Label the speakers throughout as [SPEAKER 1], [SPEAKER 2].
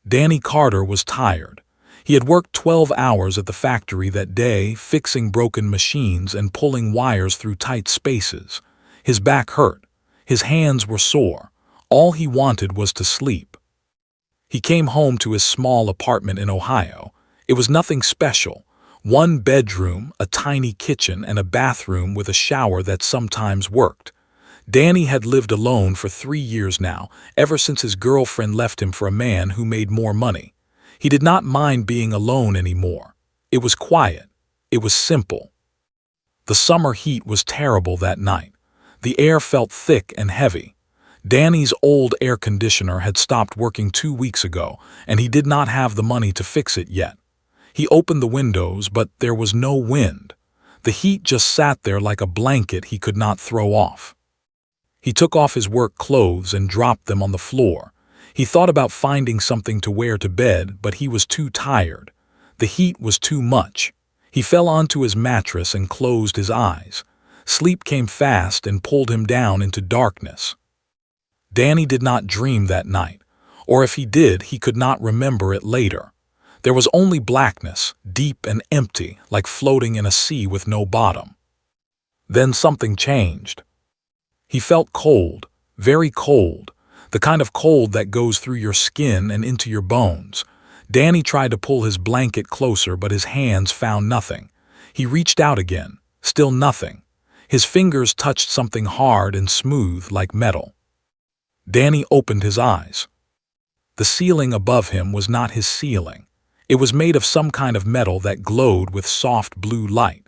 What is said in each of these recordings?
[SPEAKER 1] Danny Carter was tired. He had worked 12 hours at the factory that day, fixing broken machines and pulling wires through tight spaces. His back hurt. His hands were sore. All he wanted was to sleep. He came home to his small apartment in Ohio. It was nothing special. One bedroom, a tiny kitchen, and a bathroom with a shower that sometimes worked. Danny had lived alone for 3 years now, ever since his girlfriend left him for a man who made more money. He did not mind being alone anymore. It was quiet. It was simple. The summer heat was terrible that night. The air felt thick and heavy. Danny's old air conditioner had stopped working 2 weeks ago, and he did not have the money to fix it yet. He opened the windows, but there was no wind. The heat just sat there like a blanket he could not throw off. He took off his work clothes and dropped them on the floor. He thought about finding something to wear to bed, but he was too tired. The heat was too much. He fell onto his mattress and closed his eyes. Sleep came fast and pulled him down into darkness. Danny did not dream that night, or if he did, he could not remember it later. There was only blackness, deep and empty, like floating in a sea with no bottom. Then something changed. He felt cold, very cold, the kind of cold that goes through your skin and into your bones. Danny tried to pull his blanket closer, but his hands found nothing. He reached out again, still nothing. His fingers touched something hard and smooth like metal. Danny opened his eyes. The ceiling above him was not his ceiling. It was made of some kind of metal that glowed with soft blue light.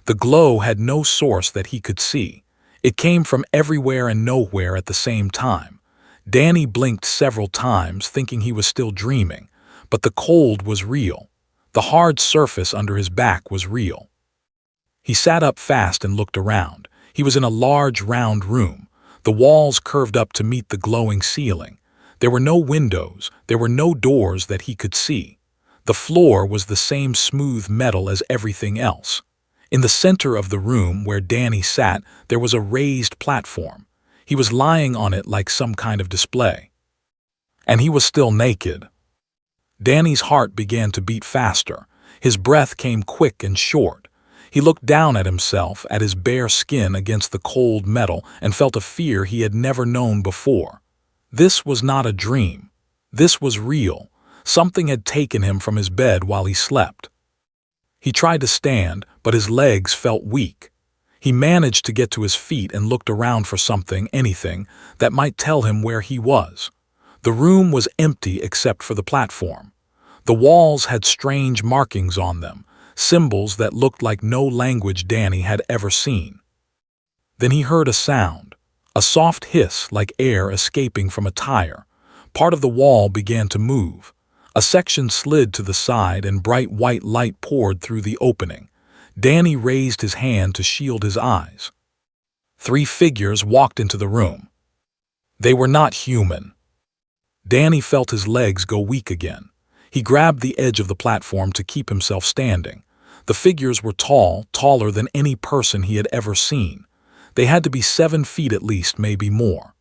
[SPEAKER 1] The glow had no source that he could see. It came from everywhere and nowhere at the same time. Danny blinked several times, thinking he was still dreaming, but the cold was real. The hard surface under his back was real. He sat up fast and looked around. He was in a large, round room. The walls curved up to meet the glowing ceiling. There were no windows. There were no doors that he could see. The floor was the same smooth metal as everything else. In the center of the room where Danny sat, there was a raised platform. He was lying on it like some kind of display. And he was still naked. Danny's heart began to beat faster. His breath came quick and short. He looked down at himself, at his bare skin against the cold metal, and felt a fear he had never known before. This was not a dream. This was real. Something had taken him from his bed while he slept. He tried to stand, but his legs felt weak. He managed to get to his feet and looked around for something, anything, that might tell him where he was. The room was empty except for the platform. The walls had strange markings on them, symbols that looked like no language Danny had ever seen. Then he heard a sound, a soft hiss like air escaping from a tire. Part of the wall began to move. A section slid to the side and bright white light poured through the opening. Danny raised his hand to shield his eyes. 3 figures walked into the room. They were not human. Danny felt his legs go weak again. He grabbed the edge of the platform to keep himself standing. The figures were tall, taller than any person he had ever seen. They had to be 7 feet at least, maybe more.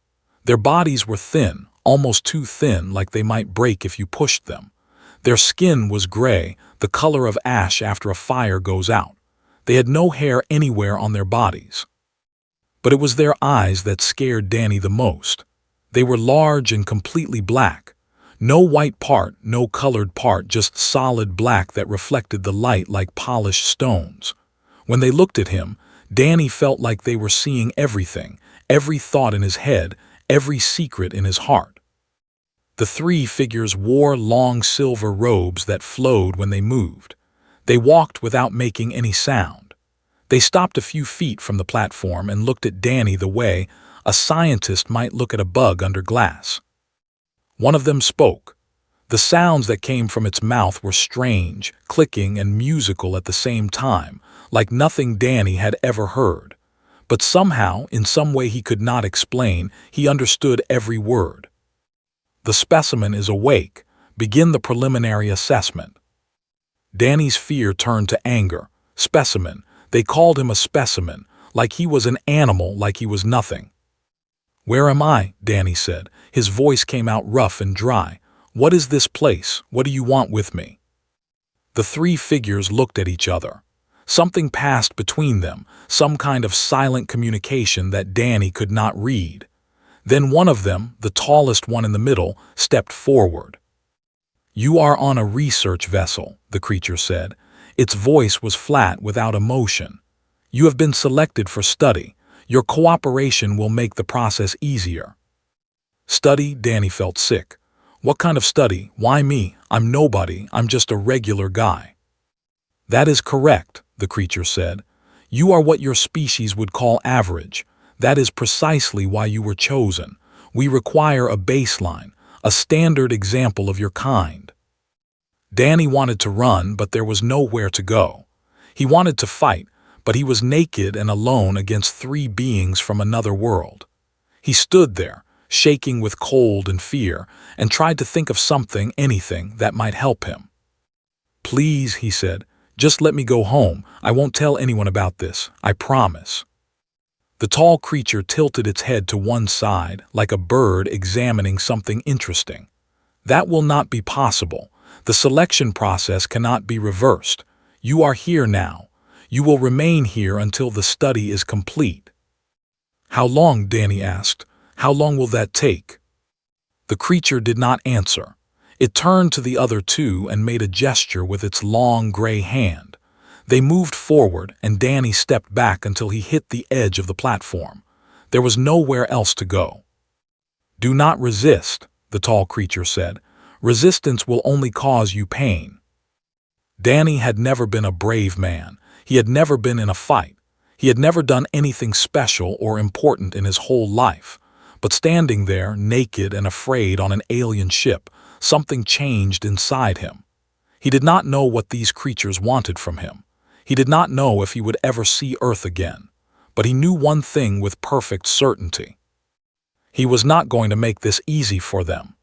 [SPEAKER 1] Their bodies were thin, almost too thin, like they might break if you pushed them. Their skin was gray, the color of ash after a fire goes out. They had no hair anywhere on their bodies. But it was their eyes that scared Danny the most. They were large and completely black. No white part, no colored part, just solid black that reflected the light like polished stones. When they looked at him, Danny felt like they were seeing everything, every thought in his head, every secret in his heart. The 3 figures wore long silver robes that flowed when they moved. They walked without making any sound. They stopped a few feet from the platform and looked at Danny the way a scientist might look at a bug under glass. One of them spoke. The sounds that came from its mouth were strange, clicking and musical at the same time, like nothing Danny had ever heard. But somehow, in some way he could not explain, he understood every word. The specimen is awake. Begin the preliminary assessment. Danny's fear turned to anger. Specimen. They called him a specimen, like he was an animal, like he was nothing. Where am I? Danny said. His voice came out rough and dry. What is this place? What do you want with me? The three figures looked at each other. Something passed between them, some kind of silent communication that Danny could not read. Then one of them, the tallest one in the middle, stepped forward. "You are on a research vessel," the creature said. Its voice was flat, without emotion. "You have been selected for study. Your cooperation will make the process easier." Study? Danny felt sick. What kind of study? Why me? I'm nobody. I'm just a regular guy. "That is correct," the creature said. "You are what your species would call average. That is precisely why you were chosen. We require a baseline, a standard example of your kind." Danny wanted to run, but there was nowhere to go. He wanted to fight, but he was naked and alone against three beings from another world. He stood there, shaking with cold and fear, and tried to think of something, anything, that might help him. "Please," he said, "just let me go home. I won't tell anyone about this. I promise." The tall creature tilted its head to one side, like a bird examining something interesting. "That will not be possible. The selection process cannot be reversed. You are here now. You will remain here until the study is complete." "How long?" Danny asked. "How long will that take?" The creature did not answer. It turned to the other two and made a gesture with its long gray hand. They moved forward, and Danny stepped back until he hit the edge of the platform. There was nowhere else to go. "Do not resist," the tall creature said. "Resistance will only cause you pain." Danny had never been a brave man. He had never been in a fight. He had never done anything special or important in his whole life. But standing there, naked and afraid on an alien ship, something changed inside him. He did not know what these creatures wanted from him. He did not know if he would ever see Earth again. But he knew one thing with perfect certainty. He was not going to make this easy for them.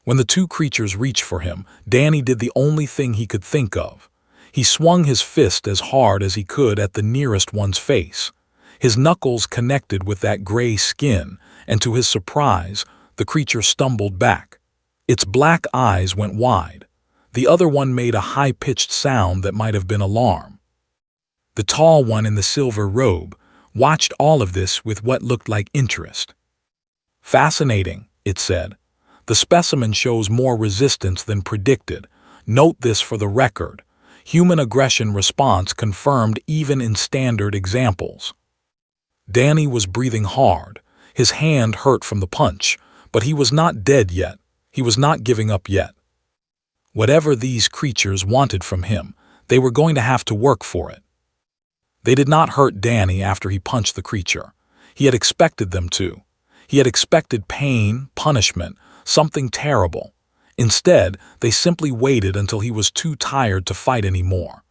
[SPEAKER 1] When the two creatures reached for him, Danny did the only thing he could think of. He swung his fist as hard as he could at the nearest one's face. His knuckles connected with that gray skin, and to his surprise, the creature stumbled back. Its black eyes went wide. The other one made a high-pitched sound that might have been alarm. The tall one in the silver robe watched all of this with what looked like interest. "Fascinating," it said. "The specimen shows more resistance than predicted. Note this for the record. Human aggression response confirmed even in standard examples." Danny was breathing hard. His hand hurt from the punch, but he was not dead yet. He was not giving up yet. Whatever these creatures wanted from him, they were going to have to work for it. They did not hurt Danny after he punched the creature. He had expected them to. He had expected pain, punishment, something terrible. Instead, they simply waited until he was too tired to fight anymore.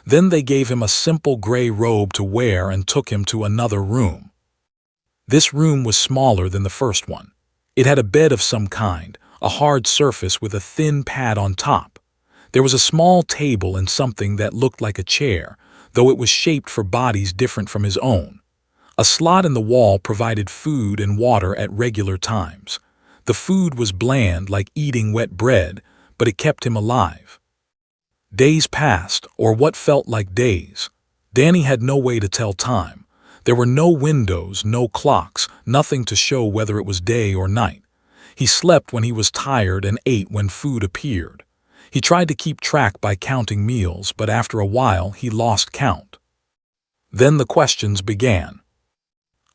[SPEAKER 1] Then they gave him a simple gray robe to wear and took him to another room. This room was smaller than the first one. It had a bed of some kind, a hard surface with a thin pad on top. There was a small table and something that looked like a chair, though it was shaped for bodies different from his own. A slot in the wall provided food and water at regular times. The food was bland, like eating wet bread, but it kept him alive. Days passed, or what felt like days. Danny had no way to tell time. There were no windows, no clocks, nothing to show whether it was day or night. He slept when he was tired and ate when food appeared. He tried to keep track by counting meals, but after a while he lost count. Then the questions began.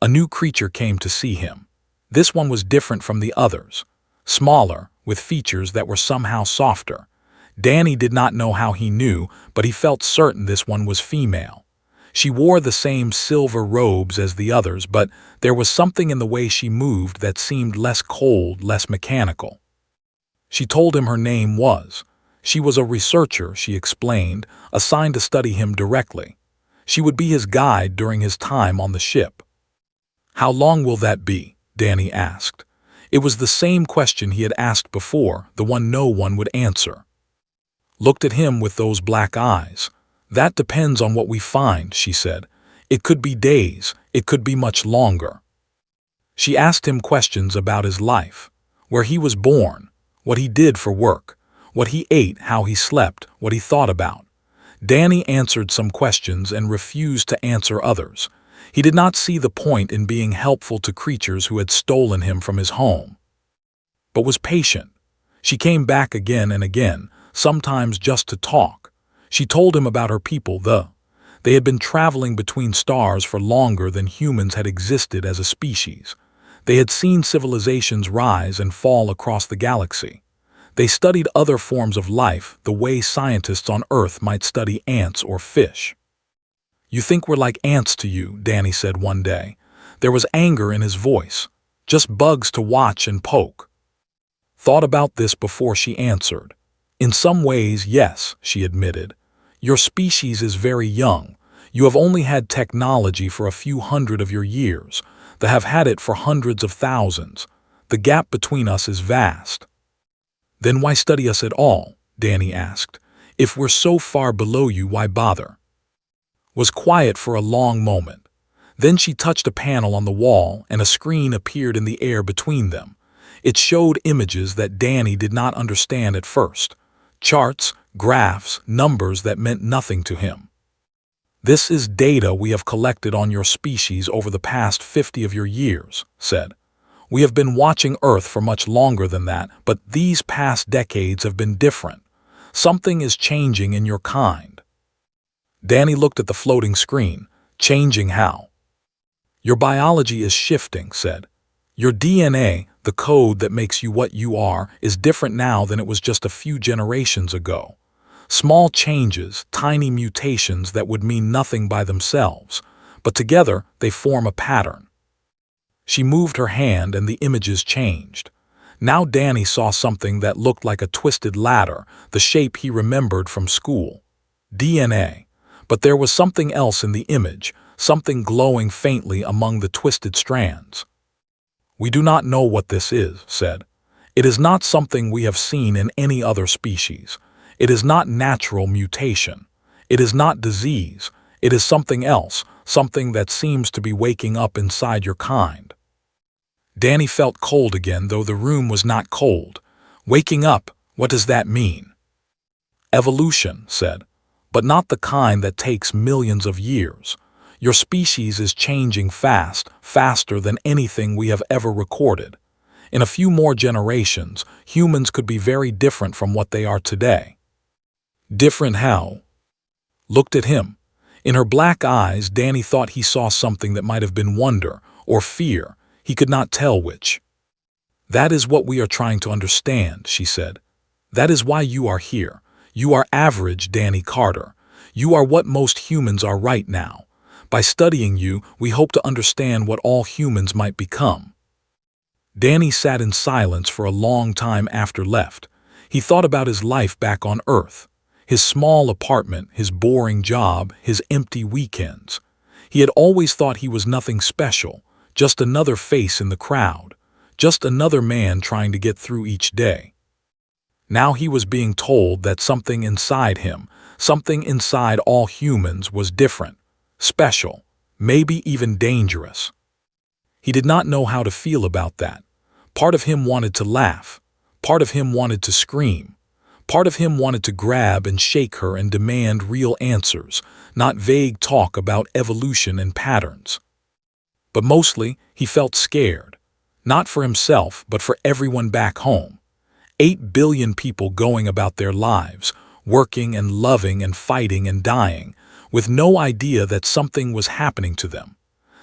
[SPEAKER 1] A new creature came to see him. This one was different from the others, smaller, with features that were somehow softer. Danny did not know how he knew, but he felt certain this one was female. She wore the same silver robes as the others, but there was something in the way she moved that seemed less cold, less mechanical. She told him her name was. She was a researcher, she explained, assigned to study him directly. She would be his guide during his time on the ship. "How long will that be?" Danny asked. It was the same question he had asked before, the one no one would answer. Looked at him with those black eyes. "That depends on what we find," she said. "It could be days, it could be much longer." She asked him questions about his life, where he was born, what he did for work, what he ate, how he slept, what he thought about. Danny answered some questions and refused to answer others. He did not see the point in being helpful to creatures who had stolen him from his home, but was patient. She came back again and again, sometimes just to talk. She told him about her people, They had been traveling between stars for longer than humans had existed as a species. They had seen civilizations rise and fall across the galaxy. They studied other forms of life the way scientists on Earth might study ants or fish. "You think we're like ants to you," Danny said one day. There was anger in his voice. "Just bugs to watch and poke." Thought about this before she answered. "In some ways, yes," she admitted. "Your species is very young. You have only had technology for a few hundred of your years. They have had it for hundreds of thousands. The gap between us is vast." "Then why study us at all?" Danny asked. "If we're so far below you, why bother?" Was quiet for a long moment. Then she touched a panel on the wall and a screen appeared in the air between them. It showed images that Danny did not understand at first. Charts, graphs, numbers that meant nothing to him. "This is data we have collected on your species over the past 50 of your years," said. "We have been watching Earth for much longer than that, but these past decades have been different. Something is changing in your kind." Danny looked at the floating screen. "Changing how?" "Your biology is shifting," said. "Your DNA, the code that makes you what you are, is different now than it was just a few generations ago. Small changes, tiny mutations that would mean nothing by themselves, but together they form a pattern." She moved her hand and the images changed. Now Danny saw something that looked like a twisted ladder, the shape he remembered from school. DNA. But there was something else in the image, something glowing faintly among the twisted strands. "We do not know what this is," said. "It is not something we have seen in any other species. It is not natural mutation. It is not disease. It is something else, something that seems to be waking up inside your kind." Danny felt cold again, though the room was not cold. "Waking up, what does that mean?" "Evolution," said, "but not the kind that takes millions of years. Your species is changing fast, faster than anything we have ever recorded. In a few more generations, humans could be very different from what they are today." "Different how?" Looked at him. In her black eyes, Danny thought he saw something that might have been wonder or fear. He could not tell which. "That is what we are trying to understand," she said. "That is why you are here. You are average, Danny Carter. You are what most humans are right now. By studying you, we hope to understand what all humans might become." Danny sat in silence for a long time after left. He thought about his life back on Earth. His small apartment, his boring job, his empty weekends. He had always thought he was nothing special, just another face in the crowd, just another man trying to get through each day. Now he was being told that something inside him, something inside all humans, was different, special, maybe even dangerous. He did not know how to feel about that. Part of him wanted to laugh. Part of him wanted to scream. Part of him wanted to grab and shake her and demand real answers, not vague talk about evolution and patterns. But mostly, he felt scared. Not for himself, but for everyone back home. 8 billion people going about their lives, working and loving and fighting and dying, with no idea that something was happening to them.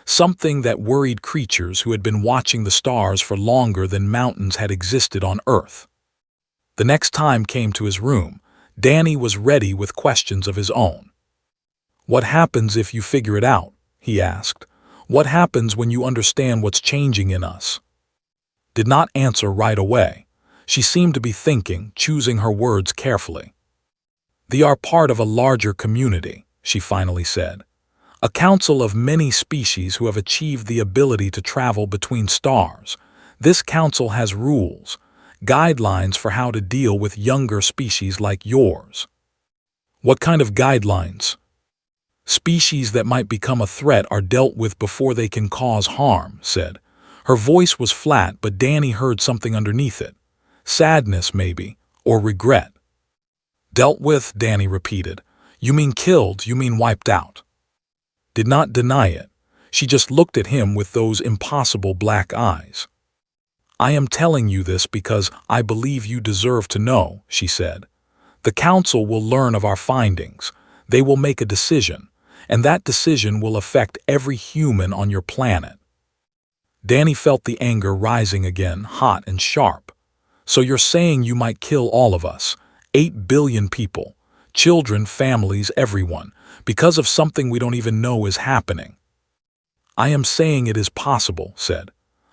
[SPEAKER 1] Something that worried creatures who had been watching the stars for longer than mountains had existed on Earth. The next time came to his room. Danny was ready with questions of his own. "What happens if you figure it out?" he asked. "What happens when you understand what's changing in us?" Did not answer right away. She seemed to be thinking, choosing her words carefully. "They are part of a larger community," she finally said. "A council of many species who have achieved the ability to travel between stars. This council has rules, guidelines for how to deal with younger species like yours." "What kind of guidelines?" "Species that might become a threat are dealt with before they can cause harm," said. Her voice was flat, but Danny heard something underneath it. Sadness, maybe, or regret. Dealt with, Danny repeated. You mean killed, you mean wiped out. Did not deny it. She just looked at him with those impossible black eyes. I am telling you this because I believe you deserve to know, she said. The council will learn of our findings. They will make a decision, and that decision will affect every human on your planet. Danny felt the anger rising again, hot and sharp. So you're saying you might kill all of us, 8 billion people, children, families, everyone, because of something we don't even know is happening. I am saying it is possible, said.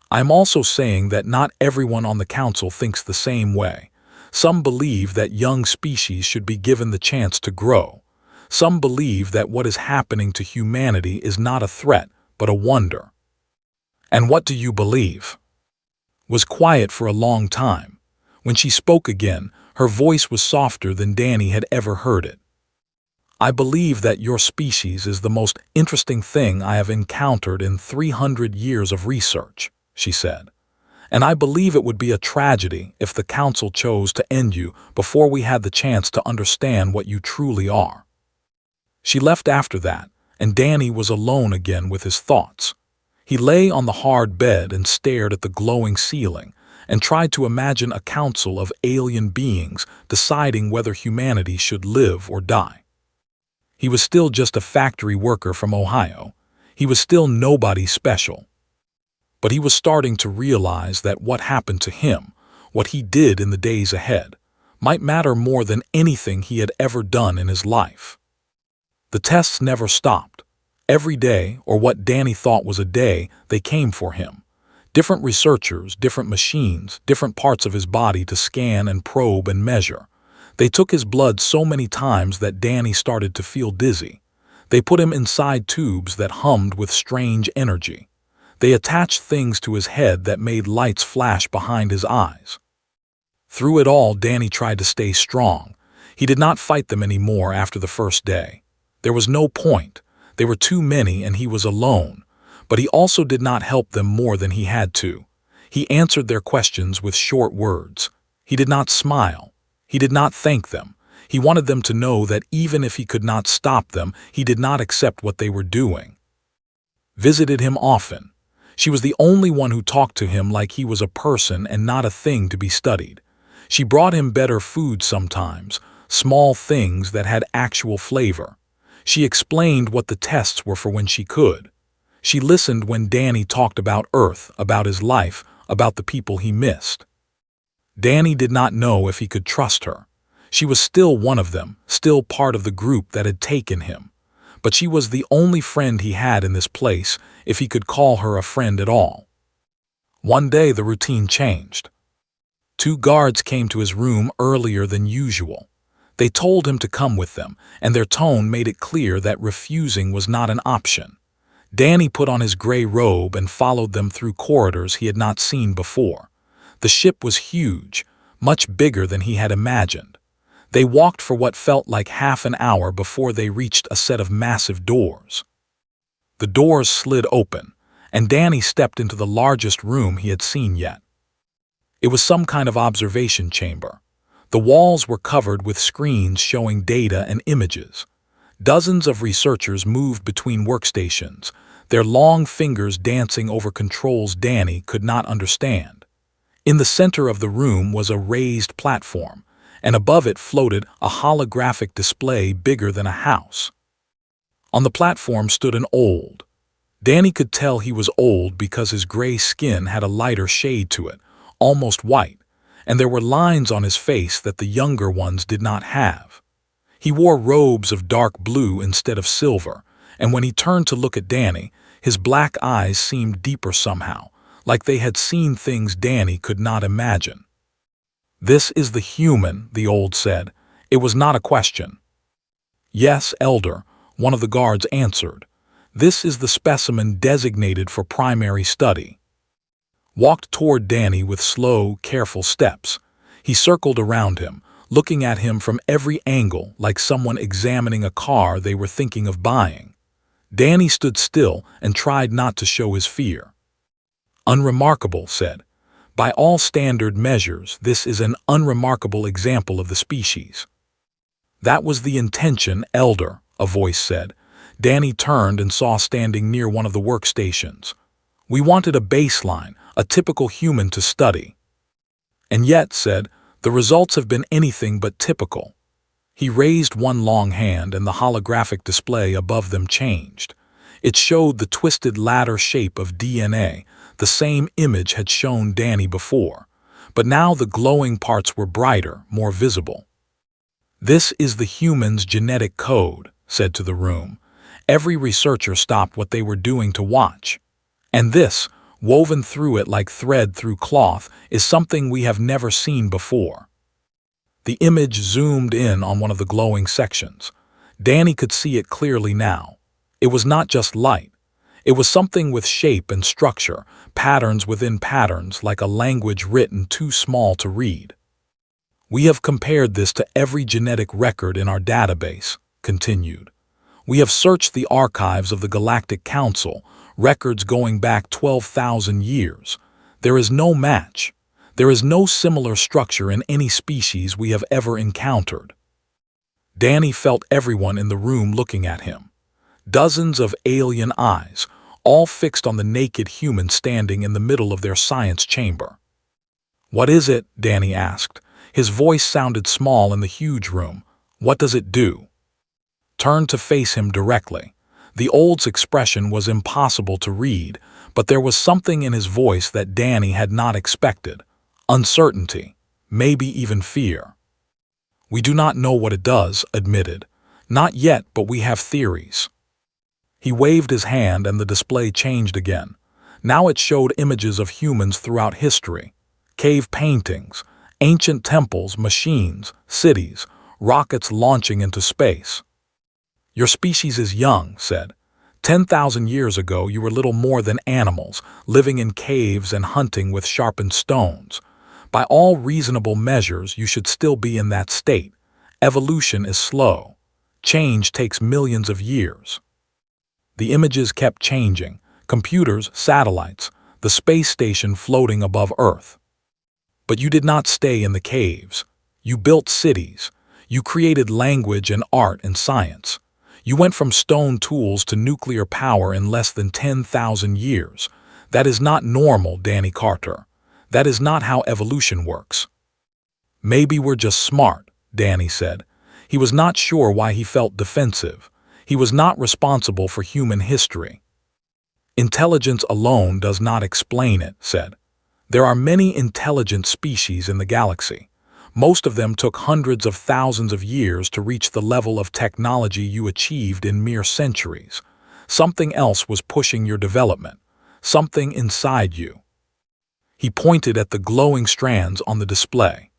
[SPEAKER 1] I am also saying that not everyone on the council thinks the same way. Some believe that young species should be given the chance to grow. Some believe that what is happening to humanity is not a threat, but a wonder. And what do you believe? Was quiet for a long time. When she spoke again, her voice was softer than Danny had ever heard it. I believe that your species is the most interesting thing I have encountered in 300 years of research, she said. And I believe it would be a tragedy if the council chose to end you before we had the chance to understand what you truly are. She left after that, and Danny was alone again with his thoughts. He lay on the hard bed and stared at the glowing ceiling and tried to imagine a council of alien beings deciding whether humanity should live or die. He was still just a factory worker from Ohio. He was still nobody special. But he was starting to realize that what happened to him, what he did in the days ahead, might matter more than anything he had ever done in his life. The tests never stopped. Every day, or what Danny thought was a day, they came for him. Different researchers, different machines, different parts of his body to scan and probe and measure. They took his blood so many times that Danny started to feel dizzy. They put him inside tubes that hummed with strange energy. They attached things to his head that made lights flash behind his eyes. Through it all, Danny tried to stay strong. He did not fight them anymore after the first day. There was no point. They were too many and he was alone. But he also did not help them more than he had to. He answered their questions with short words. He did not smile. He did not thank them. He wanted them to know that even if he could not stop them, he did not accept what they were doing. Visited him often. She was the only one who talked to him like he was a person and not a thing to be studied. She brought him better food sometimes, small things that had actual flavor. She explained what the tests were for when she could. She listened when Danny talked about Earth, about his life, about the people he missed. Danny did not know if he could trust her. She was still one of them, still part of the group that had taken him. But she was the only friend he had in this place, if he could call her a friend at all. One day the routine changed. 2 guards came to his room earlier than usual. They told him to come with them, and their tone made it clear that refusing was not an option. Danny put on his gray robe and followed them through corridors he had not seen before. The ship was huge, much bigger than he had imagined. They walked for what felt like half an hour before they reached a set of massive doors. The doors slid open, and Danny stepped into the largest room he had seen yet. It was some kind of observation chamber. The walls were covered with screens showing data and images. Dozens of researchers moved between workstations, their long fingers dancing over controls Danny could not understand. In the center of the room was a raised platform, and above it floated a holographic display bigger than a house. On the platform stood an old. Danny could tell he was old because his gray skin had a lighter shade to it, almost white, and there were lines on his face that the younger ones did not have. He wore robes of dark blue instead of silver, and when he turned to look at Danny, his black eyes seemed deeper somehow, like they had seen things Danny could not imagine. "This is the human," the old said. It was not a question. "Yes, Elder," one of the guards answered. "This is the specimen designated for primary study." Walked toward Danny with slow, careful steps. He circled around him, looking at him from every angle like someone examining a car they were thinking of buying. Danny stood still and tried not to show his fear. "Unremarkable," said, By all standard measures, this is an unremarkable example of the species. That was the intention, Elder, a voice said. Danny turned and saw standing near one of the workstations. We wanted a baseline, a typical human to study. And yet, said, the results have been anything but typical. He raised one long hand and the holographic display above them changed. It showed the twisted ladder shape of DNA. The same image had shown Danny before, but now the glowing parts were brighter, more visible. This is the human's genetic code, said to the room. Every researcher stopped what they were doing to watch. And this, woven through it like thread through cloth, is something we have never seen before. The image zoomed in on one of the glowing sections. Danny could see it clearly now. It was not just light. It was something with shape and structure, patterns within patterns, like a language written too small to read. We have compared this to every genetic record in our database, continued. We have searched the archives of the Galactic Council, records going back 12,000 years. There is no match. There is no similar structure in any species we have ever encountered. Danny felt everyone in the room looking at him. Dozens of alien eyes, all fixed on the naked human standing in the middle of their science chamber. What is it? Danny asked. His voice sounded small in the huge room. What does it do? Turned to face him directly. The old's expression was impossible to read, but there was something in his voice that Danny had not expected. Uncertainty, maybe even fear. We do not know what it does, admitted. Not yet, but we have theories. He waved his hand and the display changed again. Now it showed images of humans throughout history. Cave paintings, ancient temples, machines, cities, rockets launching into space. Your species is young, said. 10,000 years ago you were little more than animals, living in caves and hunting with sharpened stones. By all reasonable measures, you should still be in that state. Evolution is slow. Change takes millions of years. The images kept changing. Computers, satellites, the space station floating above Earth. But you did not stay in the caves. You built cities. You created language and art and science. You went from stone tools to nuclear power in less than 10,000 years. That is not normal, Danny Carter. That is not how evolution works. Maybe we're just smart, Danny said. He was not sure why he felt defensive. He was not responsible for human history. Intelligence alone does not explain it, said. There are many intelligent species in the galaxy. Most of them took hundreds of thousands of years to reach the level of technology you achieved in mere centuries. Something else was pushing your development. Something inside you. He pointed at the glowing strands on the display.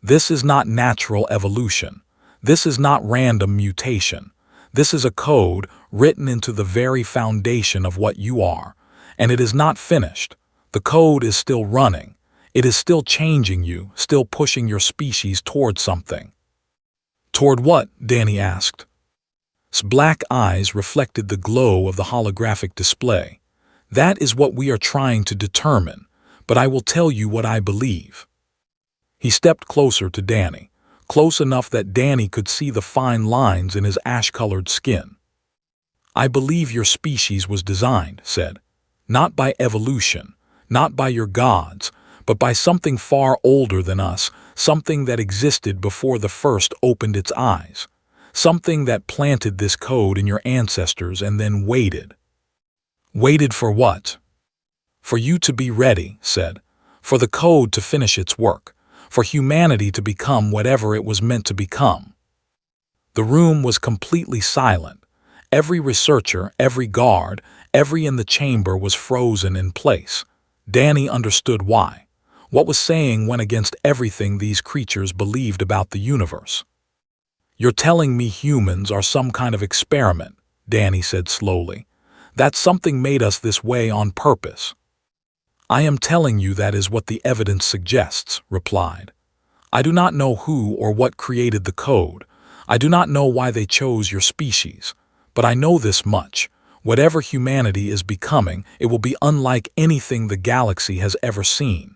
[SPEAKER 1] This is not natural evolution. This is not random mutation. This is a code written into the very foundation of what you are, and it is not finished. The code is still running. It is still changing you, still pushing your species toward something. Toward what? Danny asked. His black eyes reflected the glow of the holographic display. That is what we are trying to determine, but I will tell you what I believe. He stepped closer to Danny, close enough that Danny could see the fine lines in his ash-colored skin. I believe your species was designed, said, not by evolution, not by your gods, but by something far older than us, something that existed before the first opened its eyes, something that planted this code in your ancestors and then waited. Waited for what? For you to be ready, said, for the code to finish its work, for humanity to become whatever it was meant to become. The room was completely silent. Every researcher, every guard, every in the chamber was frozen in place. Danny understood why. What was saying went against everything these creatures believed about the universe. You're telling me humans are some kind of experiment, Danny said slowly. That something made us this way on purpose. I am telling you that is what the evidence suggests, replied. I do not know who or what created the code. I do not know why they chose your species. But I know this much. Whatever humanity is becoming, it will be unlike anything the galaxy has ever seen.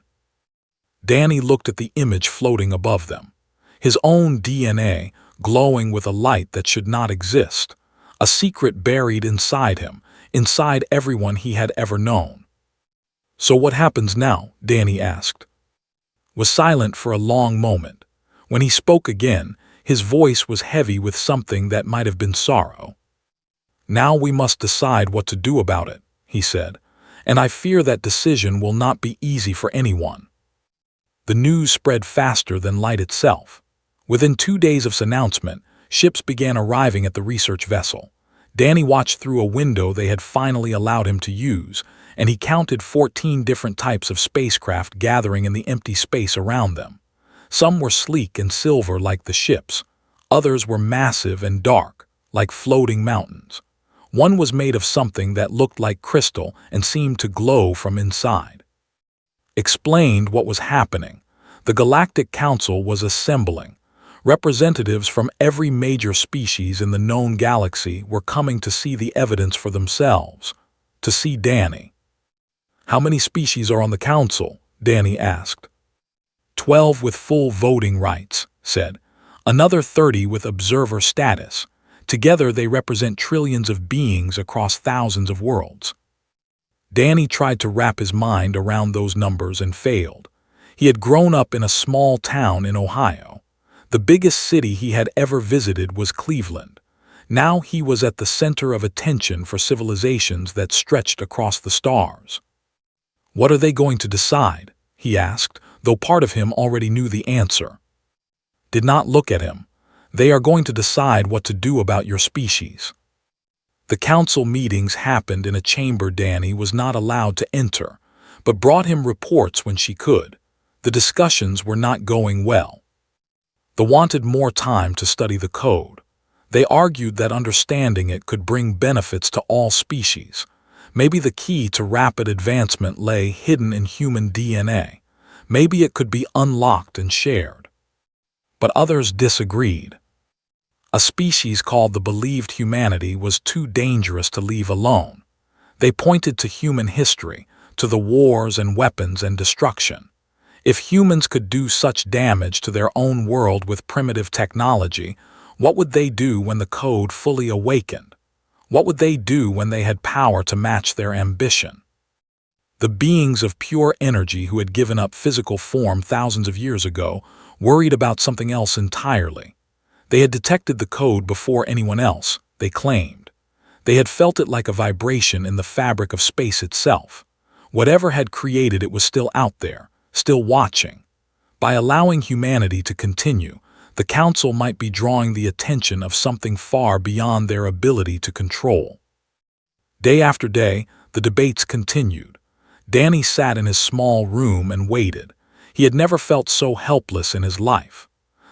[SPEAKER 1] Danny looked at the image floating above them. His own DNA, glowing with a light that should not exist. A secret buried inside him, inside everyone he had ever known. "So what happens now?" Danny asked. Was silent for a long moment. When he spoke again, his voice was heavy with something that might have been sorrow. "Now we must decide what to do about it," he said, "and I fear that decision will not be easy for anyone." The news spread faster than light itself. Within 2 days of its announcement, ships began arriving at the research vessel. Danny watched through a window they had finally allowed him to use, and he counted 14 different types of spacecraft gathering in the empty space around them. Some were sleek and silver like the ships. Others were massive and dark, like floating mountains. One was made of something that looked like crystal and seemed to glow from inside. Explained what was happening. The Galactic Council was assembling. Representatives from every major species in the known galaxy were coming to see the evidence for themselves, to see Danny. "How many species are on the council?" Danny asked. 12 with full voting rights, said. Another 30 with observer status. Together they represent trillions of beings across thousands of worlds. Danny tried to wrap his mind around those numbers and failed. He had grown up in a small town in Ohio. The biggest city he had ever visited was Cleveland. Now he was at the center of attention for civilizations that stretched across the stars. "What are they going to decide?" he asked, though part of him already knew the answer. Did not look at him. "They are going to decide what to do about your species." The council meetings happened in a chamber Danny was not allowed to enter, but brought him reports when she could. The discussions were not going well. They wanted more time to study the code. They argued that understanding it could bring benefits to all species. Maybe the key to rapid advancement lay hidden in human DNA. Maybe it could be unlocked and shared. But others disagreed. A species called the believed humanity was too dangerous to leave alone. They pointed to human history, to the wars and weapons and destruction. If humans could do such damage to their own world with primitive technology, what would they do when the code fully awakened? What would they do when they had power to match their ambition? The beings of pure energy who had given up physical form thousands of years ago worried about something else entirely. They had detected the code before anyone else, they claimed. They had felt it like a vibration in the fabric of space itself. Whatever had created it was still out there, still watching. By allowing humanity to continue, the council might be drawing the attention of something far beyond their ability to control. Day after day, the debates continued. Danny sat in his small room and waited. He had never felt so helpless in his life.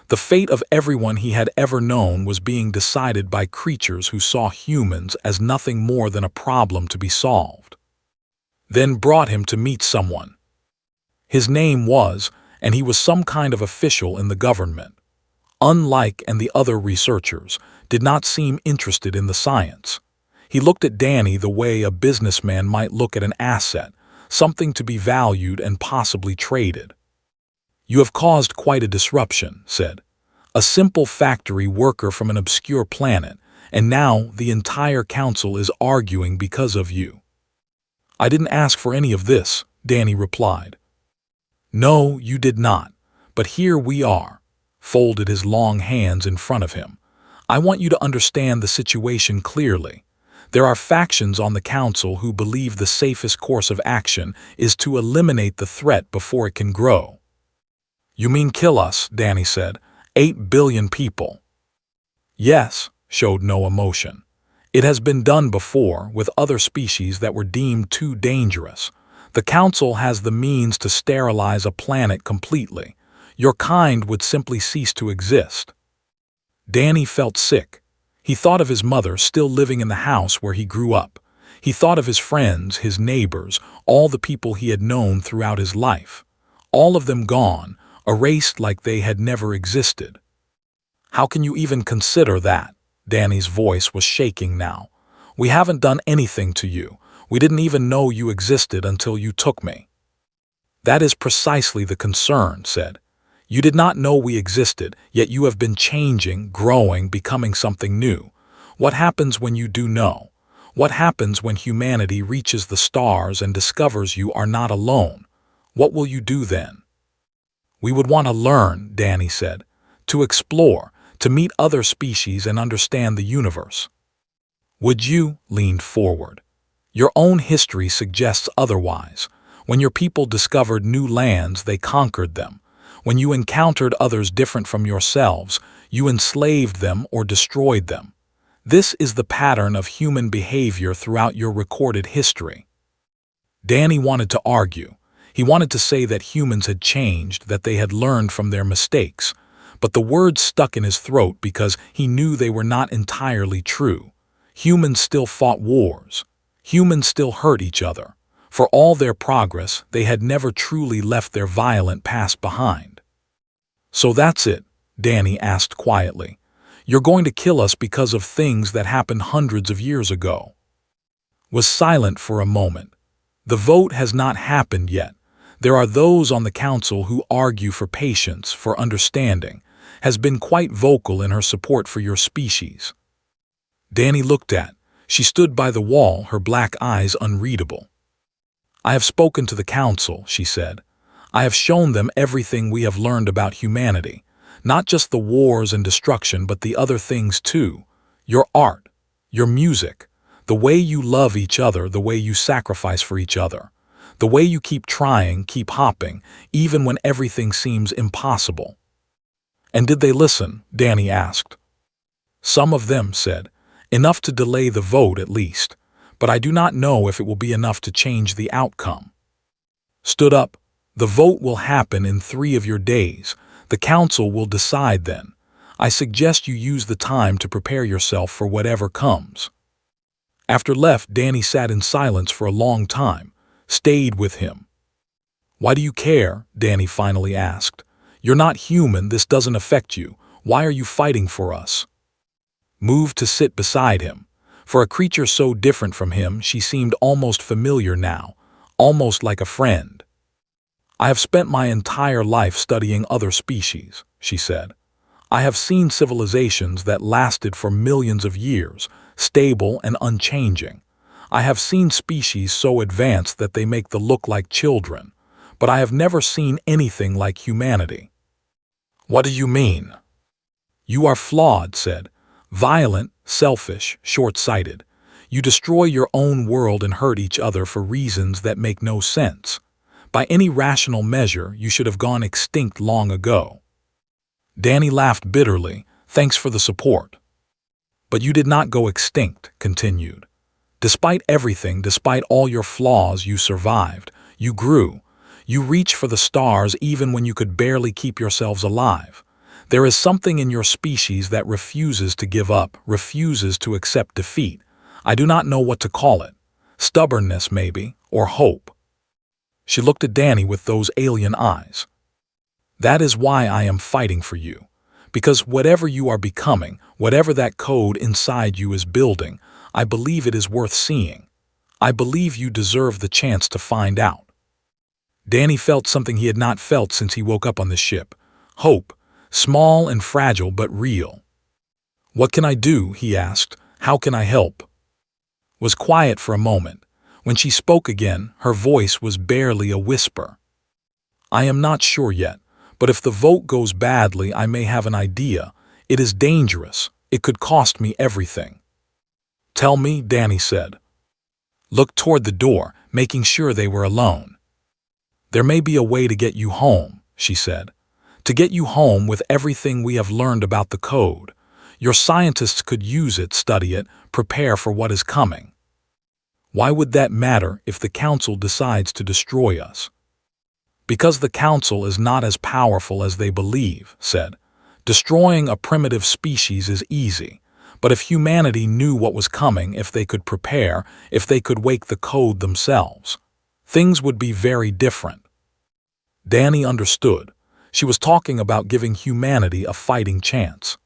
[SPEAKER 1] The fate of everyone he had ever known was being decided by creatures who saw humans as nothing more than a problem to be solved. Then brought him to meet someone. His name was, and he was some kind of official in the government. Unlike the other researchers, did not seem interested in the science. He looked at Danny the way a businessman might look at an asset, something to be valued and possibly traded. "You have caused quite a disruption," said. "A simple factory worker from an obscure planet, and now the entire council is arguing because of you." "I didn't ask for any of this," Danny replied. "No, you did not, but here we are," folded his long hands in front of him. "I want you to understand the situation clearly. There are factions on the council who believe the safest course of action is to eliminate the threat before it can grow." "You mean kill us," Danny said. 8 billion people. "Yes," showed no emotion. "It has been done before with other species that were deemed too dangerous. The council has the means to sterilize a planet completely. Your kind would simply cease to exist." Danny felt sick. He thought of his mother still living in the house where he grew up. He thought of his friends, his neighbors, all the people he had known throughout his life. All of them gone, erased like they had never existed. "How can you even consider that?" Danny's voice was shaking now. "We haven't done anything to you. We didn't even know you existed until you took me." That is precisely the concern, said. You did not know we existed, yet you have been changing, growing, becoming something new. What happens when you do know? What happens when humanity reaches the stars and discovers you are not alone? What will you do then? We would want to learn, Danny said, to explore, to meet other species and understand the universe. Would you? Leaned forward. Your own history suggests otherwise. When your people discovered new lands, they conquered them. When you encountered others different from yourselves, you enslaved them or destroyed them. This is the pattern of human behavior throughout your recorded history. Danny wanted to argue. He wanted to say that humans had changed, that they had learned from their mistakes. But the words stuck in his throat because he knew they were not entirely true. Humans still fought wars. Humans still hurt each other. For all their progress, they had never truly left their violent past behind. So that's it, Danny asked quietly. You're going to kill us because of things that happened hundreds of years ago. Was silent for a moment. The vote has not happened yet. There are those on the council who argue for patience, for understanding, has been quite vocal in her support for your species. Danny looked at. She stood by the wall, her black eyes unreadable. I have spoken to the council, she said. I have shown them everything we have learned about humanity. Not just the wars and destruction, but the other things too. Your art, your music, the way you love each other, the way you sacrifice for each other, the way you keep trying, keep hopping, even when everything seems impossible. And did they listen? Danny asked. Some of them said, enough to delay the vote at least, but I do not know if it will be enough to change the outcome. Stood up. The vote will happen in 3 of your days. The council will decide then. I suggest you use the time to prepare yourself for whatever comes. After left, Danny sat in silence for a long time, stayed with him. Why do you care? Danny finally asked. You're not human, this doesn't affect you. Why are you fighting for us? Moved to sit beside him. For a creature so different from him, she seemed almost familiar now, almost like a friend. I have spent my entire life studying other species, she said. I have seen civilizations that lasted for millions of years, stable and unchanging. I have seen species so advanced that they make them look like children, but I have never seen anything like humanity. What do you mean? You are flawed, said. Violent, selfish, short-sighted. You destroy your own world and hurt each other for reasons that make no sense. By any rational measure, you should have gone extinct long ago. Danny laughed bitterly. Thanks for the support. But you did not go extinct, continued. Despite everything, despite all your flaws, you survived. You grew. You reached for the stars even when you could barely keep yourselves alive. There is something in your species that refuses to give up, refuses to accept defeat. I do not know what to call it. Stubbornness, maybe, or hope. She looked at Danny with those alien eyes. That is why I am fighting for you. Because whatever you are becoming, whatever that code inside you is building, I believe it is worth seeing. I believe you deserve the chance to find out. Danny felt something he had not felt since he woke up on the ship. Hope, small and fragile but real. What can I do? He asked. How can I help? Was quiet for a moment. When she spoke again, her voice was barely a whisper. I am not sure yet, but if the vote goes badly, I may have an idea. It is dangerous. It could cost me everything. Tell me, Danny said. Looked toward the door, making sure they were alone. There may be a way to get you home, she said. To get you home with everything we have learned about the code. Your scientists could use it, study it, prepare for what is coming. Why would that matter if the council decides to destroy us? Because the council is not as powerful as they believe, said. Destroying a primitive species is easy, but if humanity knew what was coming, if they could prepare, if they could wake the code themselves, things would be very different. Danny understood. She was talking about giving humanity a fighting chance.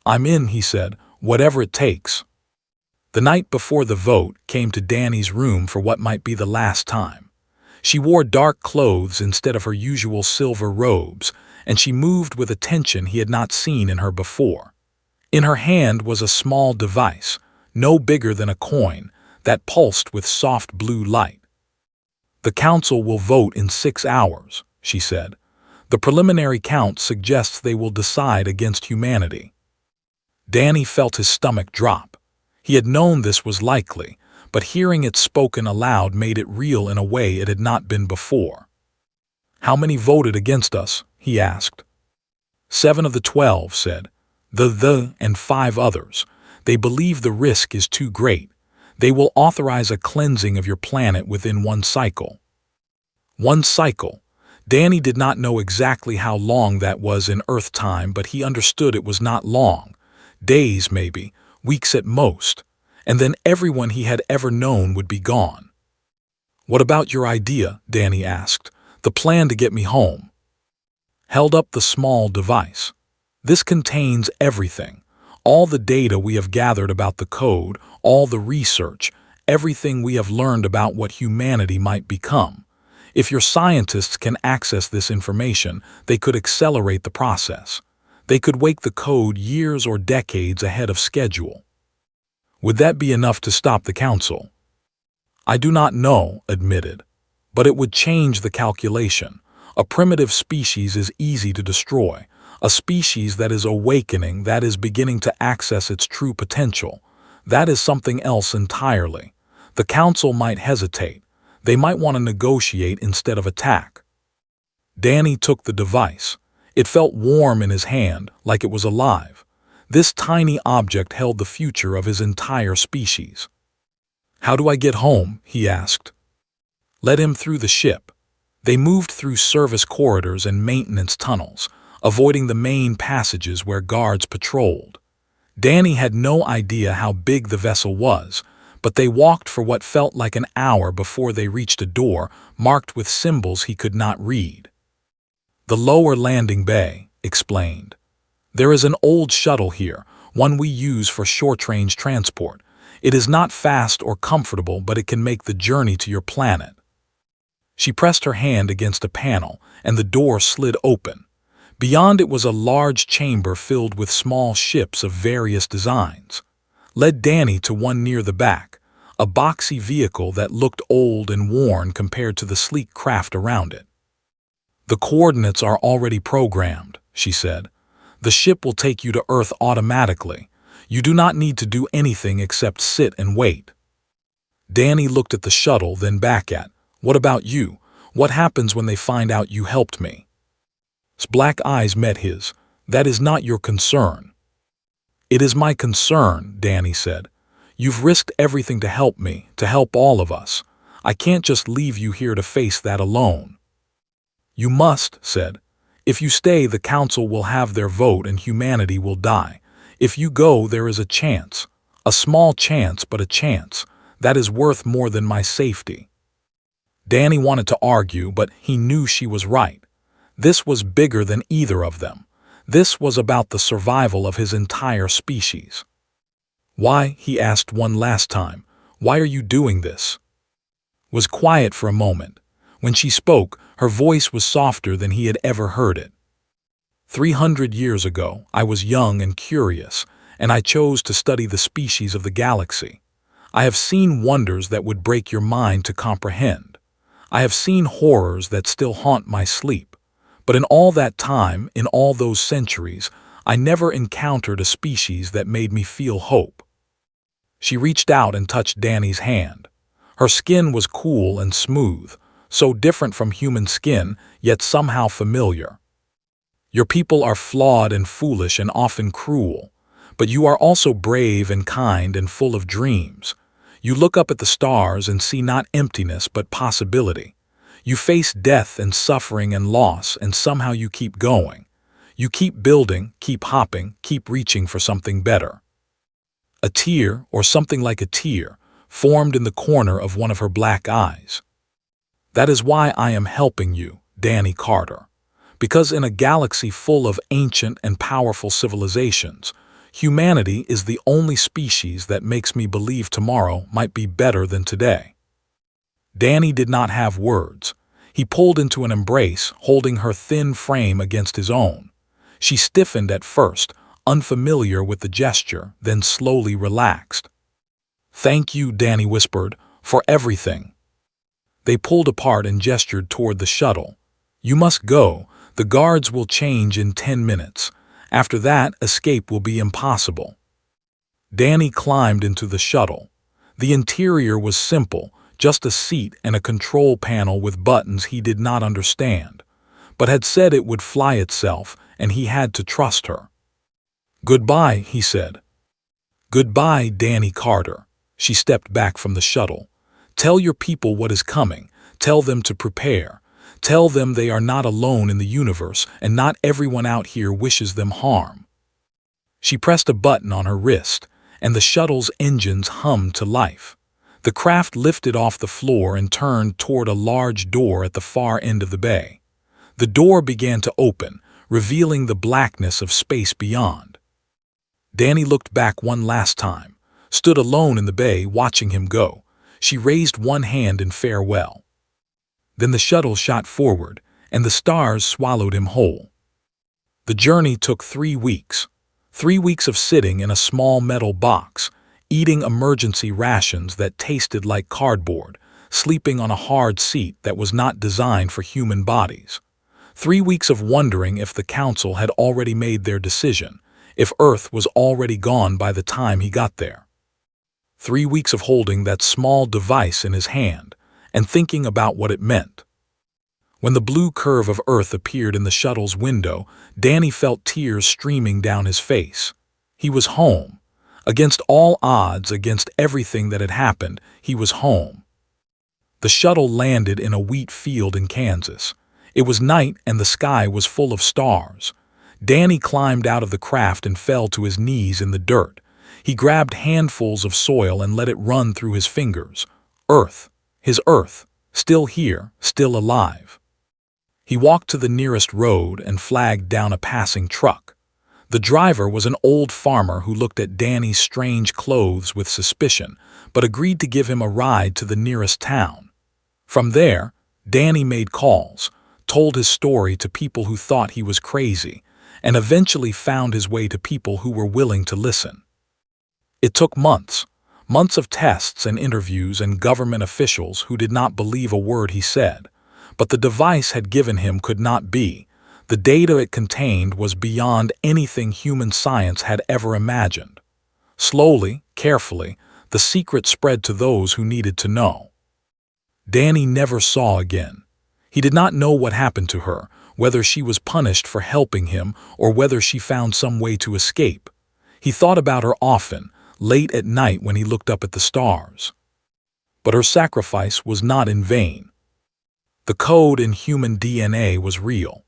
[SPEAKER 1] I'm in, he said, whatever it takes. The night before the vote came to Danny's room for what might be the last time. She wore dark clothes instead of her usual silver robes, and she moved with a tension he had not seen in her before. In her hand was a small device, no bigger than a coin, that pulsed with soft blue light. "The council will vote in 6 hours," she said. "The preliminary count suggests they will decide against humanity." Danny felt his stomach drop. He had known this was likely, but hearing it spoken aloud made it real in a way it had not been before. "How many voted against us?" he asked. 7 of the 12 said. And 5 others. They believe the risk is too great. They will authorize a cleansing of your planet within 1 cycle. 1 cycle. Danny did not know exactly how long that was in Earth time, but he understood it was not long. Days maybe, weeks at most. And then everyone he had ever known would be gone. "What about your idea?" Danny asked. "The plan to get me home." Held up the small device. "This contains everything. All the data we have gathered about the code, all the research, everything we have learned about what humanity might become. If your scientists can access this information, they could accelerate the process. They could wake the code years or decades ahead of schedule." "Would that be enough to stop the council?" "I do not know," admitted. "But it would change the calculation. A primitive species is easy to destroy. A species that is awakening, that is beginning to access its true potential. That is something else entirely. The council might hesitate. They might want to negotiate instead of attack." Danny took the device. It felt warm in his hand, like it was alive. This tiny object held the future of his entire species. "How do I get home?" he asked. "Let him through the ship." They moved through service corridors and maintenance tunnels, avoiding the main passages where guards patrolled. Danny had no idea how big the vessel was, but they walked for what felt like an hour before they reached a door marked with symbols he could not read. "The lower landing bay," explained. "There is an old shuttle here, one we use for short-range transport. It is not fast or comfortable, but it can make the journey to your planet." She pressed her hand against a panel, and the door slid open. Beyond it was a large chamber filled with small ships of various designs. Led Danny to one near the back, a boxy vehicle that looked old and worn compared to the sleek craft around it. "The coordinates are already programmed," she said. "The ship will take you to Earth automatically. You do not need to do anything except sit and wait." Danny looked at the shuttle, then back at, "What about you? What happens when they find out you helped me?" His black eyes met his. "That is not your concern." "It is my concern," Danny said. "You've risked everything to help me, to help all of us. I can't just leave you here to face that alone." "You must," said. "If you stay, the council will have their vote and humanity will die. If you go, there is a chance. A small chance, but a chance. That is worth more than my safety." Danny wanted to argue, but he knew she was right. This was bigger than either of them. This was about the survival of his entire species. "Why?" he asked one last time. "Why are you doing this?" Was quiet for a moment. When she spoke, her voice was softer than he had ever heard it. 300 years ago, I was young and curious, and I chose to study the species of the galaxy. I have seen wonders that would break your mind to comprehend. I have seen horrors that still haunt my sleep. But in all that time, in all those centuries, I never encountered a species that made me feel hope." She reached out and touched Danny's hand. Her skin was cool and smooth, so different from human skin, yet somehow familiar. "Your people are flawed and foolish and often cruel, but you are also brave and kind and full of dreams. You look up at the stars and see not emptiness but possibility. You face death and suffering and loss, and somehow you keep going. You keep building, keep hopping, keep reaching for something better." A tear, or something like a tear, formed in the corner of one of her black eyes. "That is why I am helping you, Danny Carter. Because in a galaxy full of ancient and powerful civilizations, humanity is the only species that makes me believe tomorrow might be better than today." Danny did not have words. He pulled into an embrace, holding her thin frame against his own. She stiffened at first, unfamiliar with the gesture, then slowly relaxed. "Thank you," Danny whispered, "for everything." They pulled apart and gestured toward the shuttle. "You must go. The guards will change in 10 minutes. After that, escape will be impossible." Danny climbed into the shuttle. The interior was simple, just a seat and a control panel with buttons he did not understand, but had said it would fly itself, and he had to trust her. "Goodbye," he said. "Goodbye, Danny Carter." She stepped back from the shuttle. "Tell your people what is coming. Tell them to prepare. Tell them they are not alone in the universe, and not everyone out here wishes them harm." She pressed a button on her wrist, and the shuttle's engines hummed to life. The craft lifted off the floor and turned toward a large door at the far end of the bay. The door began to open, revealing the blackness of space beyond. Danny looked back one last time, stood alone in the bay watching him go. She raised one hand in farewell. Then the shuttle shot forward, and the stars swallowed him whole. The journey took 3 weeks. 3 weeks of sitting in a small metal box, eating emergency rations that tasted like cardboard, sleeping on a hard seat that was not designed for human bodies. 3 weeks of wondering if the council had already made their decision, if Earth was already gone by the time he got there. 3 weeks of holding that small device in his hand and thinking about what it meant. When the blue curve of Earth appeared in the shuttle's window, Danny felt tears streaming down his face. He was home. Against all odds, against everything that had happened, he was home. The shuttle landed in a wheat field in Kansas. It was night and the sky was full of stars. Danny climbed out of the craft and fell to his knees in the dirt. He grabbed handfuls of soil and let it run through his fingers. Earth, his Earth, still here, still alive. He walked to the nearest road and flagged down a passing truck. The driver was an old farmer who looked at Danny's strange clothes with suspicion, but agreed to give him a ride to the nearest town. From there, Danny made calls, told his story to people who thought he was crazy, and eventually found his way to people who were willing to listen. It took months of tests and interviews and government officials who did not believe a word he said. But the device had given him could not be. The data it contained was beyond anything human science had ever imagined. Slowly, carefully, the secret spread to those who needed to know. Danny never saw again. He did not know what happened to her, whether she was punished for helping him or whether she found some way to escape. He thought about her often, late at night when he looked up at the stars. But her sacrifice was not in vain. The code in human DNA was real.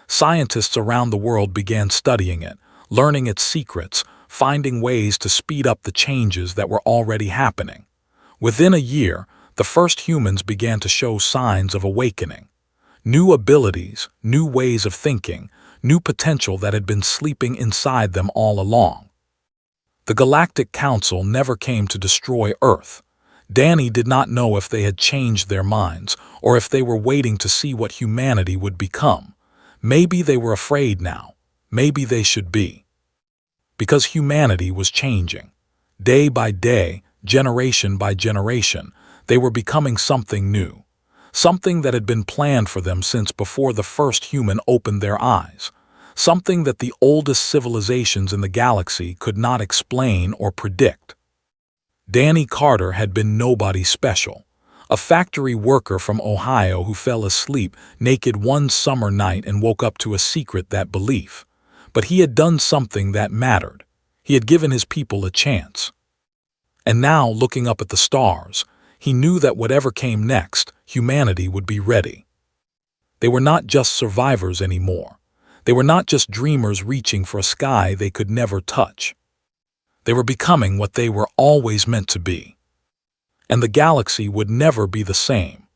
[SPEAKER 1] Scientists around the world began studying it, learning its secrets, finding ways to speed up the changes that were already happening. Within a year, the first humans began to show signs of awakening. New abilities, new ways of thinking, new potential that had been sleeping inside them all along. The Galactic Council never came to destroy Earth. Danny did not know if they had changed their minds or if they were waiting to see what humanity would become. Maybe they were afraid now. Maybe they should be. Because humanity was changing. Day by day, generation by generation, they were becoming something new. Something that had been planned for them since before the first human opened their eyes. Something that the oldest civilizations in the galaxy could not explain or predict. Danny Carter had been nobody special. A factory worker from Ohio who fell asleep naked one summer night and woke up to a secret, that belief. But he had done something that mattered. He had given his people a chance. And now, looking up at the stars, he knew that whatever came next, humanity would be ready. They were not just survivors anymore. They were not just dreamers reaching for a sky they could never touch. They were becoming what they were always meant to be. And the galaxy would never be the same.